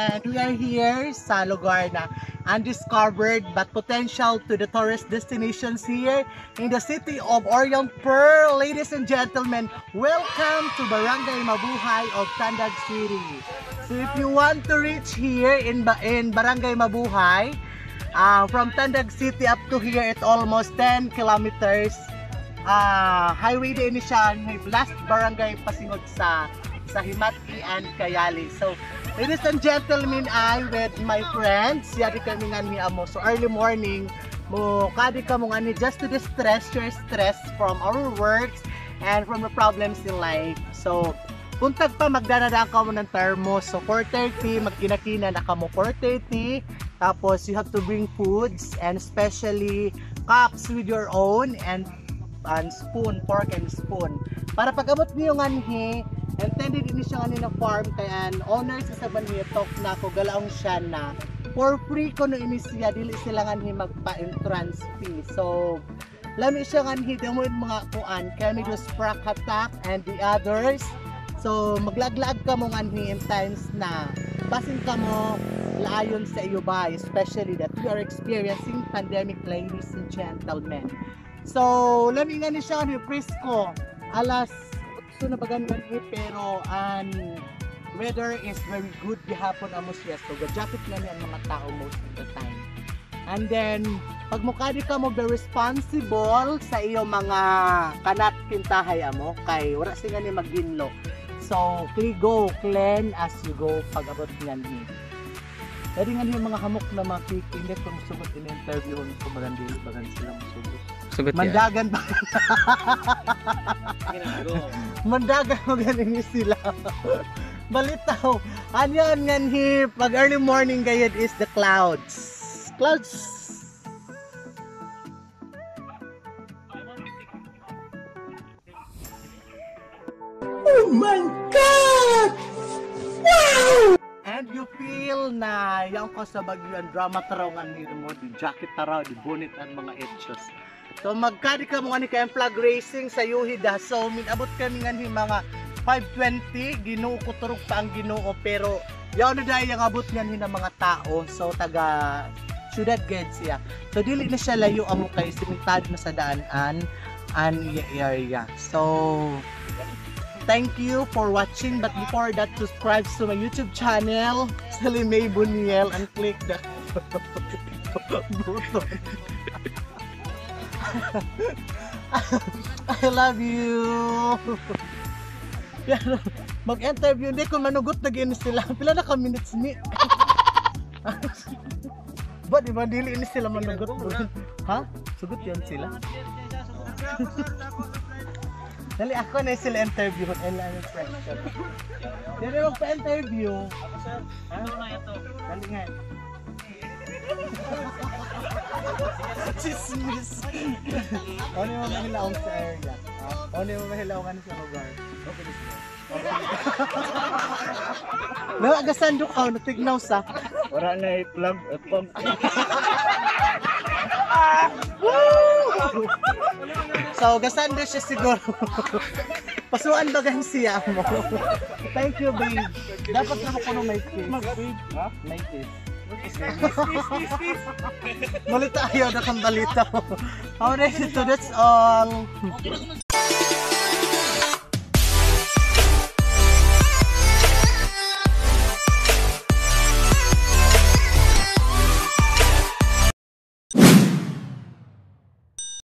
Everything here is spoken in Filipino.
and we are here sa lugar na undiscovered but potential to the tourist destinations here in the city of Orion Pearl. Ladies and gentlemen, welcome to Barangay Mabuhay of Tandag City. So if you want to reach here in Barangay Mabuhay, from Tandag City up to here, it's almost 10 kilometers. Highway din siya, may last barangay pasingod sa Himati and Cayali. So, ladies and gentlemen, I with my friends, yari kami nga ni amo. So, early morning, kadi ka mo nga ni just to distress your stress from our works and from the problems in life. So, puntag pa, magdanadaan ka mo ng thermos. So, 4:30, magkinakina na ka mo 4:30. Tapos, you have to bring foods and especially cups with your own and spoon, fork and spoon. Para pag-abot niyo nga ni, intended ini siya nga na farm, kaya owner sa sabanhi, talk na ko, galaong siya na for free ko no ini siya, dili sila nga ni magpa-entrance fee. So, lami siya nga ni, damo mga kuan, Camigos Sprack Hatak and the others. So, maglaglag ka mo nga ni in times na basin ka mo laayon sa iyo ba, especially that we are experiencing pandemic, ladies and gentlemen. So, lami nga ni siya ni Frisco, alas so na bagan nga ni, pero weather is very good gihapon amo siya. So, ga-jacket nga ni ang mga tao most of the time. And then, pag mukadi ka mo be responsible sa iyo mga kanat kintahay amo, kay wala siya nga ni maginlo. So, go clean as you go pag-abot nga ni. Dari nga yung mga hamok na mga hindi kung sugot in-interview ko bagan sila musugot. Mandagan ba? Mandagan mo ganin sila. Balitaw. Anyan nga ni pag early morning gayad is the clouds. Clouds. Oh my God! Wow! And you feel na yung ko sa Baguio ang drama taraw nga nito mo, di jacket taraw, di bonnet ang mga etchos. So magkadi ka mo nga ni kayang flag racing sa Yuhida. So minabot kami nga ni mga 5:20, Ginoo ko turog pa ang Ginoo, pero yaw na dahil yung abot nga ni ng mga tao. So taga Ciudad Ged siya. So dili na siya layo amo kay simentado na sa daanan an area. So thank you for watching, but before that, subscribe to my YouTube channel, Sally May Buniel, and click the button. I love you. Mag-interview, hindi ko manugot na gini sila. Pila na ka minutes ni? Ba, di ba dili ini sila manugot? Ha? Sugot yan sila? Dali ako na sila interview kung ilan yung pressure. Dali magpa-interview. Ako sir, ano na ito? Dali nga. Chismis. Ano yung mahilaong sa area? Ano yung mahilaong sa lugar? Okay, this is agasan do ka, natignaw sa. Wala na i-plug at pump. So, gasando siya siguro. Pasuan bagan siya mo. Thank you, babe. Dapat na ako nung may kiss. Ha? May kiss. Malita ayaw na kang balita. Alright, so that's all.